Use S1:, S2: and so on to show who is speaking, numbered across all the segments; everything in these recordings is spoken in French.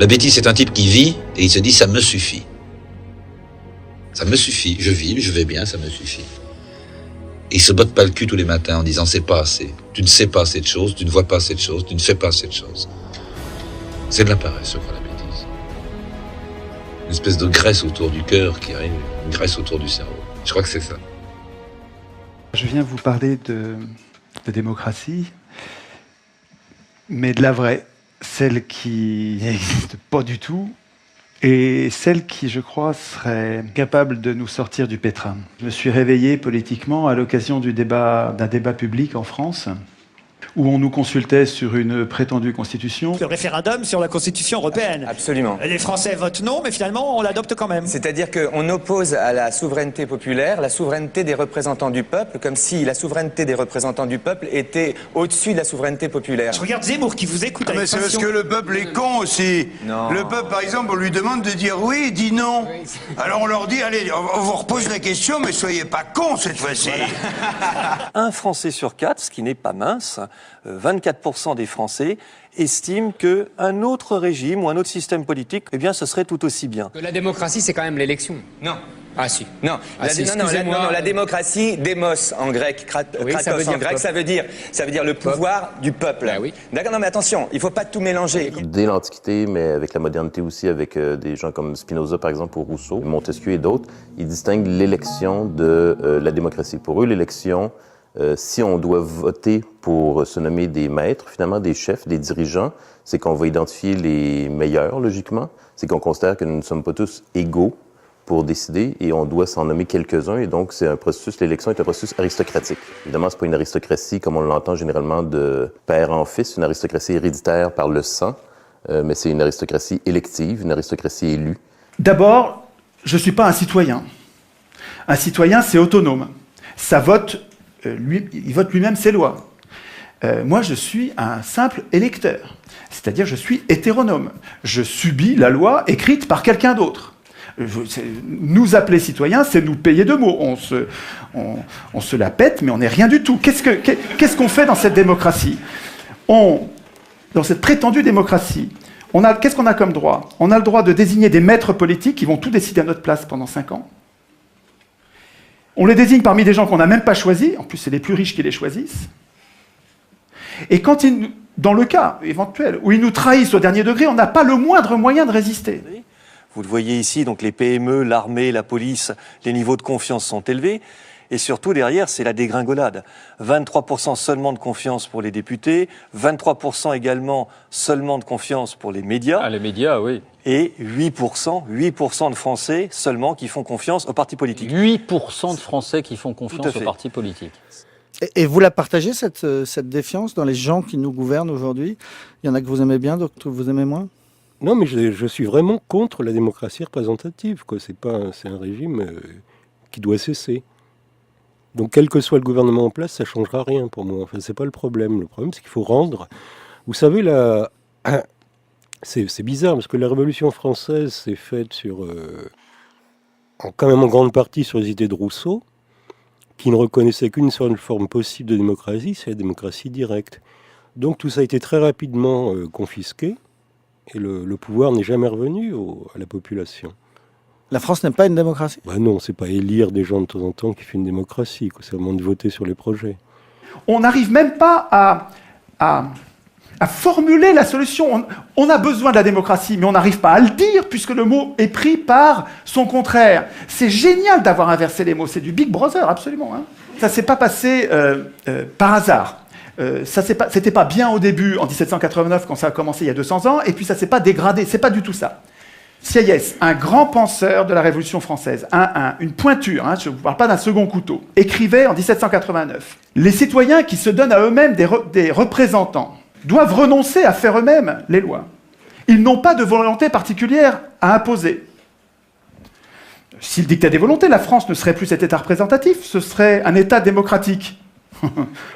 S1: La bêtise, c'est un type qui vit et il se dit « ça me suffit ». Ça me suffit, je vis, je vais bien, ça me suffit. Et il se botte pas le cul tous les matins en disant « c'est pas assez, tu ne sais pas assez de choses, tu ne vois pas assez de choses, tu ne fais pas assez de choses ». C'est de la paresse, je crois, la bêtise. Une espèce de graisse autour du cœur qui arrive, une graisse autour du cerveau. Je crois que c'est ça.
S2: Je viens vous parler de démocratie, mais de la vraie, celle qui n'existe pas du tout, et celle qui, je crois, serait capable de nous sortir du pétrin. Je me suis réveillé politiquement à l'occasion d'un débat public en France, où on nous consultait sur une prétendue constitution.
S3: Le référendum sur la constitution européenne.
S4: Absolument.
S3: Les Français votent non, mais finalement, on l'adopte quand même.
S4: C'est-à-dire qu'on oppose à la souveraineté populaire la souveraineté des représentants du peuple, comme si la souveraineté des représentants du peuple était au-dessus de la souveraineté populaire.
S3: Je regarde Zemmour qui vous écoute avec
S5: mais c'est parce
S3: passion.
S5: que le peuple est con aussi.
S4: Non.
S5: Le peuple, par exemple, on lui demande de dire oui, il dit non. Alors on leur dit, allez, on vous repose la question, mais soyez pas cons cette fois-ci.
S6: Un Français sur 4, ce qui n'est pas mince, 24% des Français estiment qu'un autre régime ou un autre système politique, eh bien, ce serait tout aussi bien.
S7: La démocratie, c'est quand même l'élection.
S4: Non.
S7: Ah si.
S4: Non, la démocratie, démos en grec,
S7: Oui,
S4: kratos
S7: ça veut dire
S4: en grec,
S7: peuple.
S4: ça veut dire le pouvoir du peuple.
S7: Ah oui.
S4: D'accord, non mais attention, il faut pas tout mélanger.
S8: Dès l'Antiquité, mais avec la modernité aussi, avec des gens comme Spinoza par exemple, ou Rousseau, Montesquieu et d'autres, ils distinguent l'élection de la démocratie. Pour eux, l'élection, si on doit voter pour se nommer des maîtres, finalement des chefs, des dirigeants, c'est qu'on va identifier les meilleurs, logiquement. C'est qu'on considère que nous ne sommes pas tous égaux pour décider et on doit s'en nommer quelques-uns. Et donc, c'est un processus, l'élection est un processus aristocratique. Évidemment, c'est pas une aristocratie comme on l'entend généralement de père en fils, une aristocratie héréditaire par le sang, mais c'est une aristocratie élective, une aristocratie élue.
S2: D'abord, je ne suis pas un citoyen. Un citoyen, c'est autonome. Ça vote, il vote lui-même ses lois. Moi, je suis un simple électeur. C'est-à-dire, je suis hétéronome. Je subis la loi écrite par quelqu'un d'autre. Nous appeler citoyens, c'est nous payer de mots. On se la pète, mais on n'est rien du tout. Qu'est-ce qu'on fait dans cette démocratie? Dans cette prétendue démocratie, qu'est-ce qu'on a comme droit? On a le droit de désigner des maîtres politiques qui vont tout décider à notre place pendant 5 ans. On les désigne parmi des gens qu'on n'a même pas choisis. En plus, c'est les plus riches qui les choisissent. Et quand dans le cas éventuel où ils nous trahissent au dernier degré, on n'a pas le moindre moyen de résister.
S6: Vous le voyez ici, donc les PME, l'armée, la police, les niveaux de confiance sont élevés. Et surtout, derrière, c'est la dégringolade. 23% seulement de confiance pour les députés, 23% également seulement de confiance pour les médias.
S9: Ah, les médias, oui.
S6: Et 8% de Français seulement qui font confiance aux partis politiques.
S9: 8% de Français qui font confiance aux partis politiques.
S10: Et vous la partagez, cette défiance dans les gens qui nous gouvernent aujourd'hui? Il y en a que vous aimez bien, d'autres que vous aimez moins?
S11: Non, mais je suis vraiment contre la démocratie représentative, quoi. C'est un régime qui doit cesser. Donc, quel que soit le gouvernement en place, ça ne changera rien pour moi. Enfin, c'est pas le problème. Le problème, c'est qu'il faut rendre... Vous savez, c'est bizarre, parce que la Révolution française s'est faite quand même en grande partie sur les idées de Rousseau, qui ne reconnaissait qu'une seule forme possible de démocratie, c'est la démocratie directe. Donc, tout ça a été très rapidement confisqué. Et le pouvoir n'est jamais revenu à la population.
S10: La France n'est pas une démocratie?
S11: Non, c'est pas élire des gens de temps en temps qui fait une démocratie, quoi. C'est vraiment de voter sur les projets.
S2: On n'arrive même pas à formuler la solution. On a besoin de la démocratie, mais on n'arrive pas à le dire, puisque le mot est pris par son contraire. C'est génial d'avoir inversé les mots. C'est du Big Brother, absolument. Hein. Ça ne s'est pas passé par hasard. C'était pas bien au début, en 1789, quand ça a commencé il y a 200 ans, et puis ça s'est pas dégradé. C'est pas du tout ça. Sieyès, un grand penseur de la Révolution française, une pointure, je ne vous parle pas d'un second couteau, écrivait en 1789 « Les citoyens qui se donnent à eux-mêmes des représentants doivent renoncer à faire eux-mêmes les lois. Ils n'ont pas de volonté particulière à imposer. S'ils dictaient des volontés, la France ne serait plus cet État représentatif, ce serait un État démocratique. »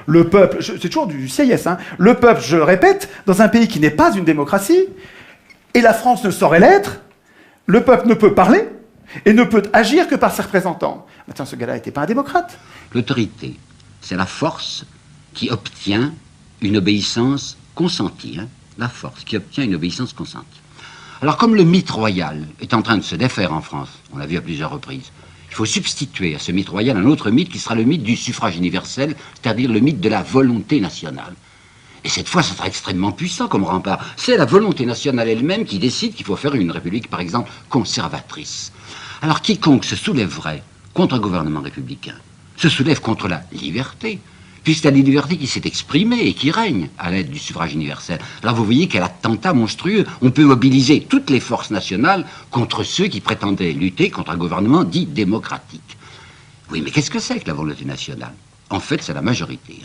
S2: Le peuple, c'est toujours du Sieyès, le peuple, je le répète, dans un pays qui n'est pas une démocratie, et la France ne saurait l'être, le peuple ne peut parler et ne peut agir que par ses représentants. Attends, ce gars-là n'était pas un démocrate.
S12: L'autorité, c'est la force qui obtient une obéissance consentie. La force qui obtient une obéissance consentie. Alors comme le mythe royal est en train de se défaire en France, on l'a vu à plusieurs reprises, il faut substituer à ce mythe royal un autre mythe qui sera le mythe du suffrage universel, c'est-à-dire le mythe de la volonté nationale. Et cette fois, ça sera extrêmement puissant comme rempart. C'est la volonté nationale elle-même qui décide qu'il faut faire une république, par exemple, conservatrice. Alors quiconque se soulèverait contre un gouvernement républicain se soulève contre la liberté, puisque c'est la liberté qui s'est exprimée et qui règne à l'aide du suffrage universel. Alors vous voyez quel attentat monstrueux. On peut mobiliser toutes les forces nationales contre ceux qui prétendaient lutter contre un gouvernement dit démocratique. Oui, mais qu'est-ce que c'est que la volonté nationale? En fait, c'est la majorité.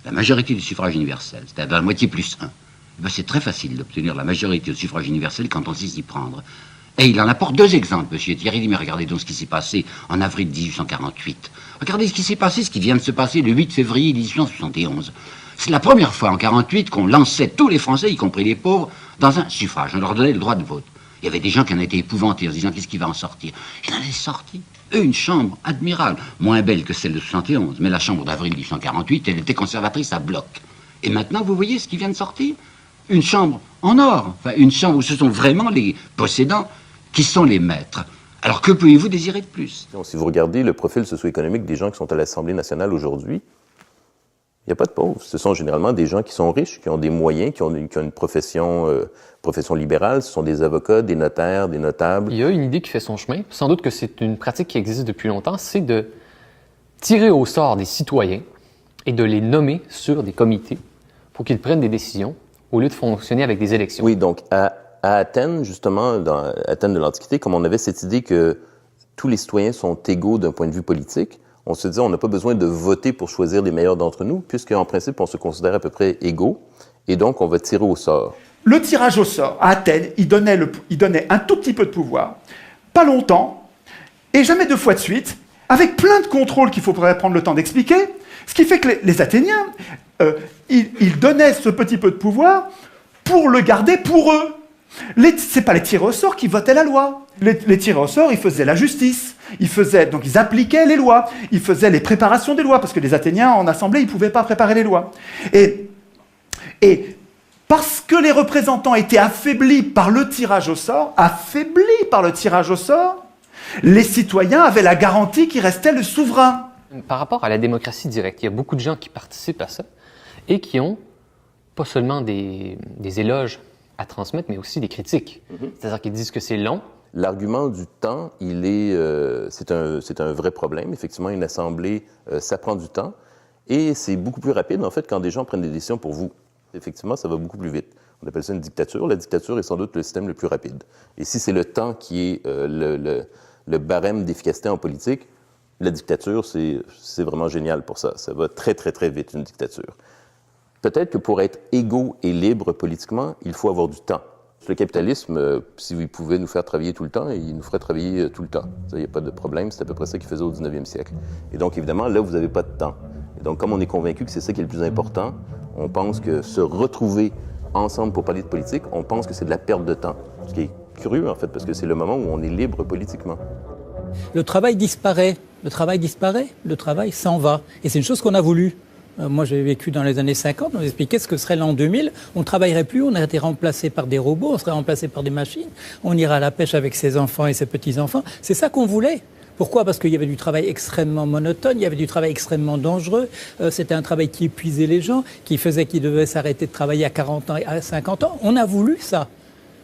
S12: La majorité du suffrage universel, c'est-à-dire la moitié plus 1. Ben, c'est très facile d'obtenir la majorité au suffrage universel quand on sait s'y prendre. Et il en apporte deux exemples, monsieur Thierry dit, mais regardez donc ce qui s'est passé en avril 1848. Regardez ce qui s'est passé, ce qui vient de se passer le 8 février 1871. C'est la première fois en 48 qu'on lançait tous les Français, y compris les pauvres, dans un suffrage. On leur donnait le droit de vote. Il y avait des gens qui en étaient épouvantés en se disant, qu'est-ce qui va en sortir? Il en est sorti. Une chambre admirable, moins belle que celle de 71, mais la chambre d'avril 1848, elle était conservatrice à bloc. Et maintenant, vous voyez ce qui vient de sortir? Une chambre en or, enfin une chambre où ce sont vraiment les possédants qui sont les maîtres. Alors que pouvez-vous désirer de plus?
S8: Si vous regardez le profil socio-économique des gens qui sont à l'Assemblée nationale aujourd'hui, il n'y a pas de pauvres. Ce sont généralement des gens qui sont riches, qui ont des moyens, qui ont une profession libérale. Ce sont des avocats, des notaires, des notables.
S7: Il y a une idée qui fait son chemin. Sans doute que c'est une pratique qui existe depuis longtemps, c'est de tirer au sort des citoyens et de les nommer sur des comités pour qu'ils prennent des décisions au lieu de fonctionner avec des élections.
S8: Oui, donc à Athènes, justement, dans Athènes de l'Antiquité, comme on avait cette idée que tous les citoyens sont égaux d'un point de vue politique, on se disait on n'a pas besoin de voter pour choisir les meilleurs d'entre nous, puisqu'en principe, on se considère à peu près égaux, et donc on va tirer au sort.
S2: Le tirage au sort, à Athènes, il donnait un tout petit peu de pouvoir, pas longtemps, et jamais 2 fois de suite, avec plein de contrôles qu'il faudrait prendre le temps d'expliquer, ce qui fait que les Athéniens, ils donnaient ce petit peu de pouvoir pour le garder pour eux. C'est pas les tirés au sort qui votaient la loi. Les tirés au sort, ils faisaient la justice. Donc ils appliquaient les lois. Ils faisaient les préparations des lois, parce que les Athéniens, en assemblée, ils pouvaient pas préparer les lois. Et parce que les représentants étaient affaiblis par le tirage au sort, les citoyens avaient la garantie qu'il restait le souverain.
S7: Par rapport à la démocratie directe, il y a beaucoup de gens qui participent à ça et qui ont pas seulement des éloges à transmettre, mais aussi des critiques. C'est-à-dire qu'ils disent que c'est long.
S8: L'argument du temps, c'est un vrai problème. Effectivement, une assemblée, ça prend du temps. Et c'est beaucoup plus rapide, en fait, quand des gens prennent des décisions pour vous. Effectivement, ça va beaucoup plus vite. On appelle ça une dictature. La dictature est sans doute le système le plus rapide. Et si c'est le temps qui est le barème d'efficacité en politique, la dictature, c'est vraiment génial pour ça. Ça va très, très, très vite, une dictature. Peut-être que pour être égaux et libres politiquement, il faut avoir du temps. Le capitalisme, s'il pouvait nous faire travailler tout le temps, il nous ferait travailler tout le temps. Il n'y a pas de problème, c'est à peu près ça qu'il faisait au 19e siècle. Et donc, évidemment, là, vous n'avez pas de temps. Et donc, comme on est convaincu que c'est ça qui est le plus important, on pense que se retrouver ensemble pour parler de politique, on pense que c'est de la perte de temps. Ce qui est curieux, en fait, parce que c'est le moment où on est libre politiquement.
S13: Le travail disparaît. Le travail s'en va. Et c'est une chose qu'on a voulu. Moi, j'ai vécu dans les années 50, on nous expliquait ce que serait l'an 2000. On ne travaillerait plus, on aurait été remplacé par des robots, on serait remplacé par des machines. On ira à la pêche avec ses enfants et ses petits-enfants. C'est ça qu'on voulait. Pourquoi? Parce qu'il y avait du travail extrêmement monotone, il y avait du travail extrêmement dangereux. C'était un travail qui épuisait les gens, qui faisait qu'ils devaient s'arrêter de travailler à 40 ans et à 50 ans. On a voulu ça.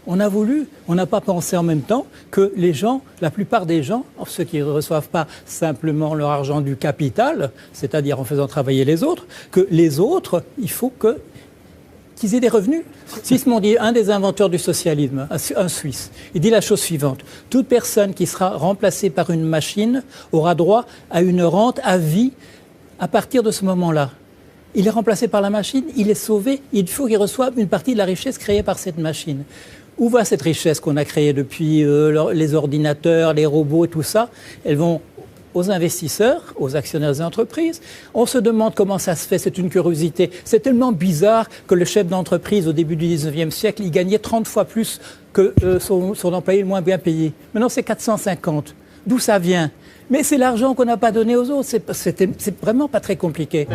S13: On n'a pas pensé en même temps que les gens, la plupart des gens, ceux qui ne reçoivent pas simplement leur argent du capital, c'est-à-dire en faisant travailler les autres, que les autres, il faut qu'ils aient des revenus. Sismondi, un des inventeurs du socialisme, un Suisse, il dit la chose suivante. Toute personne qui sera remplacée par une machine aura droit à une rente à vie à partir de ce moment-là. Il est remplacé par la machine, il est sauvé, il faut qu'il reçoive une partie de la richesse créée par cette machine. Où va cette richesse qu'on a créée depuis les ordinateurs, les robots et tout ça? Elles vont aux investisseurs, aux actionnaires des entreprises. On se demande comment ça se fait, c'est une curiosité. C'est tellement bizarre que le chef d'entreprise au début du 19e siècle, il gagnait 30 fois plus que son employé le moins bien payé. Maintenant, c'est 450. D'où ça vient? Mais c'est l'argent qu'on n'a pas donné aux autres. C'est vraiment pas très compliqué.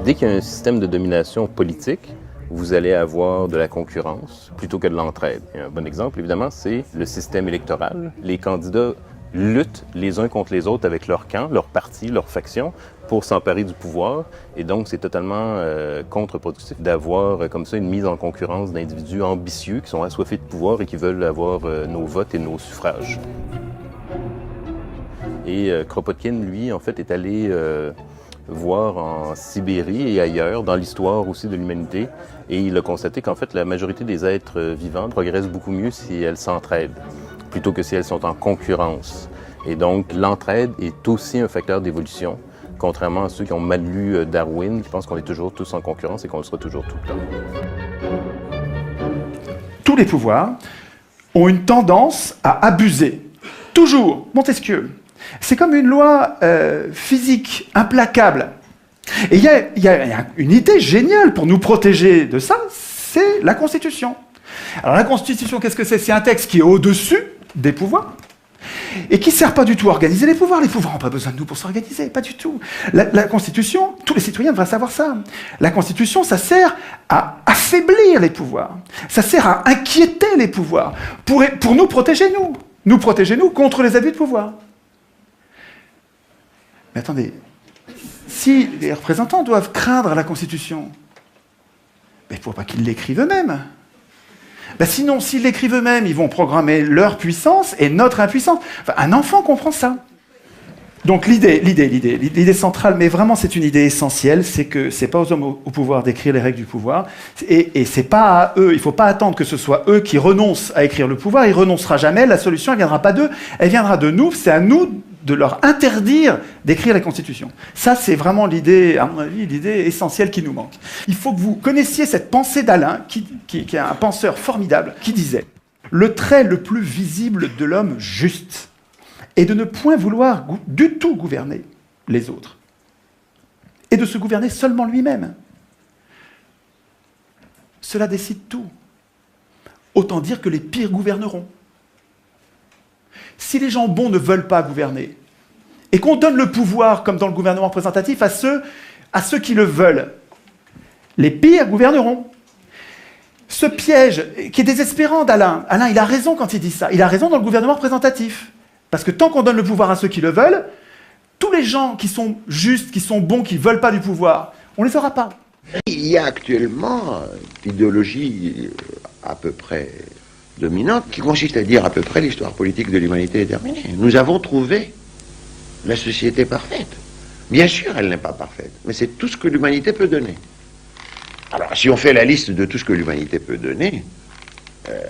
S8: Dès qu'il y a un système de domination politique, vous allez avoir de la concurrence plutôt que de l'entraide. Et un bon exemple, évidemment, c'est le système électoral. Les candidats luttent les uns contre les autres avec leur camp, leur parti, leur faction, pour s'emparer du pouvoir. Et donc, c'est totalement contre-productif d'avoir comme ça une mise en concurrence d'individus ambitieux qui sont assoiffés de pouvoir et qui veulent avoir nos votes et nos suffrages. Et Kropotkin, lui, en fait, est allé voir en Sibérie et ailleurs, dans l'histoire aussi de l'humanité, et il a constaté qu'en fait, la majorité des êtres vivants progressent beaucoup mieux si elles s'entraident, plutôt que si elles sont en concurrence. Et donc, l'entraide est aussi un facteur d'évolution, contrairement à ceux qui ont mal lu Darwin, qui pensent qu'on est toujours tous en concurrence et qu'on le sera toujours tout le temps.
S2: Tous les pouvoirs ont une tendance à abuser. Toujours. Montesquieu. C'est comme une loi physique implacable. Et il y a une idée géniale pour nous protéger de ça, c'est la Constitution. Alors la Constitution, qu'est-ce que c'est? C'est un texte qui est au-dessus des pouvoirs et qui ne sert pas du tout à organiser les pouvoirs. Les pouvoirs n'ont pas besoin de nous pour s'organiser, pas du tout. La Constitution, tous les citoyens devraient savoir ça. La Constitution, ça sert à affaiblir les pouvoirs. Ça sert à inquiéter les pouvoirs pour nous protéger, nous. Nous protéger, nous, contre les abus de pouvoir. Mais attendez, si les représentants doivent craindre la Constitution, il ne faut pas qu'ils l'écrivent eux-mêmes. Sinon, s'ils l'écrivent eux-mêmes, ils vont programmer leur puissance et notre impuissance. Enfin, un enfant comprend ça. Donc l'idée centrale, mais vraiment c'est une idée essentielle, c'est que c'est pas aux hommes au pouvoir d'écrire les règles du pouvoir, et c'est pas à eux, il faut pas attendre que ce soit eux qui renoncent à écrire le pouvoir, ils renoncera jamais, la solution elle viendra pas d'eux, elle viendra de nous, c'est à nous de leur interdire d'écrire la Constitution. Ça c'est vraiment l'idée, à mon avis, l'idée essentielle qui nous manque. Il faut que vous connaissiez cette pensée d'Alain, qui est un penseur formidable, qui disait « Le trait le plus visible de l'homme juste », et de ne point vouloir du tout gouverner les autres, et de se gouverner seulement lui-même. Cela décide tout. Autant dire que les pires gouverneront. Si les gens bons ne veulent pas gouverner, et qu'on donne le pouvoir, comme dans le gouvernement représentatif, à ceux qui le veulent, les pires gouverneront. Ce piège, qui est désespérant d'Alain, Alain, il a raison quand il dit ça, il a raison dans le gouvernement représentatif. Parce que tant qu'on donne le pouvoir à ceux qui le veulent, tous les gens qui sont justes, qui sont bons, qui ne veulent pas du pouvoir, on ne les aura pas.
S14: Il y a actuellement une idéologie à peu près dominante qui consiste à dire à peu près l'histoire politique de l'humanité est terminée. Nous avons trouvé la société parfaite. Bien sûr, elle n'est pas parfaite, mais c'est tout ce que l'humanité peut donner. Alors, si on fait la liste de tout ce que l'humanité peut donner,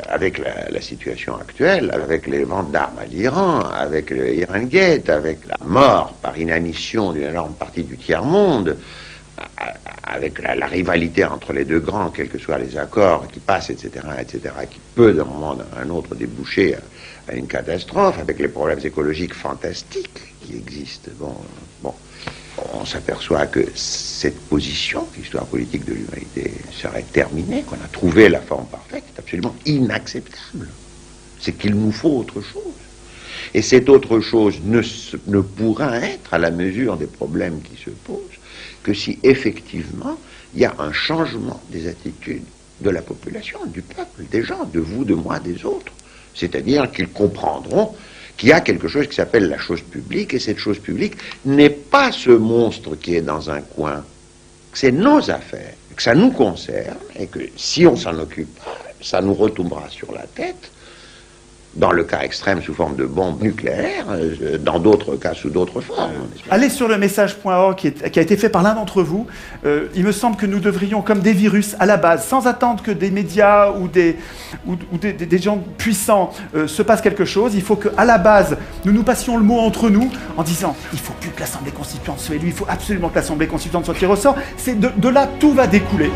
S14: avec la situation actuelle, avec les ventes d'armes à l'Iran, avec le Iran Gate, avec la mort par inanition d'une énorme partie du tiers-monde, avec la rivalité entre les deux grands, quels que soient les accords qui passent, etc., qui peut d'un moment à un autre déboucher à une catastrophe, avec les problèmes écologiques fantastiques qui existent. Bon, on s'aperçoit que cette position, l'histoire politique de l'humanité serait terminée, qu'on a trouvé la forme parfaite, est absolument inacceptable. C'est qu'il nous faut autre chose. Et cette autre chose ne pourra être à la mesure des problèmes qui se posent que si effectivement il y a un changement des attitudes de la population, du peuple, des gens, de vous, de moi, des autres. C'est-à-dire qu'ils comprendront qu'il y a quelque chose qui s'appelle la chose publique, et cette chose publique n'est pas ce monstre qui est dans un coin, c'est nos affaires, que ça nous concerne, et que si on s'en occupe, ça nous retombera sur la tête, dans le cas extrême sous forme de bombes nucléaires, dans d'autres cas sous d'autres formes.
S2: Allez sur le message.org qui a été fait par l'un d'entre vous. Il me semble que nous devrions, comme des virus, à la base, sans attendre que des médias ou des gens puissants se passent quelque chose, il faut qu'à la base, nous passions le mot entre nous en disant « il ne faut plus que l'Assemblée constituante soit élue, il faut absolument que l'Assemblée constituante soit tirée au sort ». De là, tout va découler.